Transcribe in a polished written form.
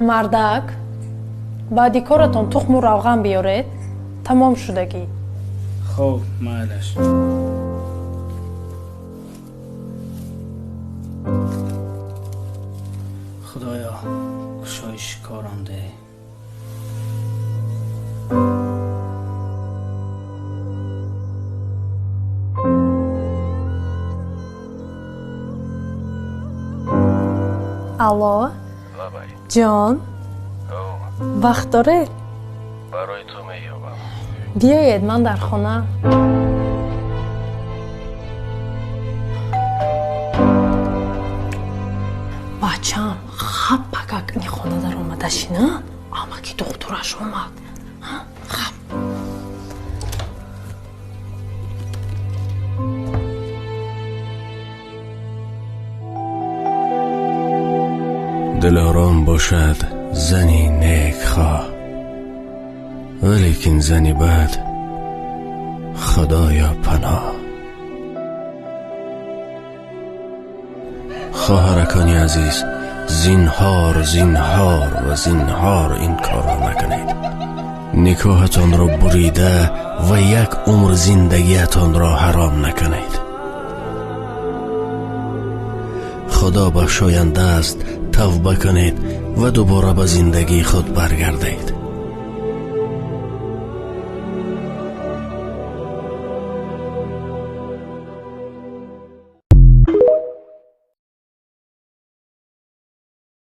мардак баъди коратон тухму равған биёред. Тамом шудагӣ. хуб, майлаш. худоё кушоиши корам деҳ. алло лабай. ҷон, вақт доред? барои ту меёбам. биёед, ман дар хона. бачам хаппакак ин хона дар омадашина амаки духтураш омад. хап دلارام باشد زنی نیک خواه، ولیکن زنی بد خدایا پناه. خواهرکانی عزیز، زینهار زینهار و زینهار این کار را نکنید. نکاحتان را بریده و یک عمر زندگیتان را حرام نکنید. خدا بخشاینده است. توبه کنید و دوباره به زندگی خود برگردید.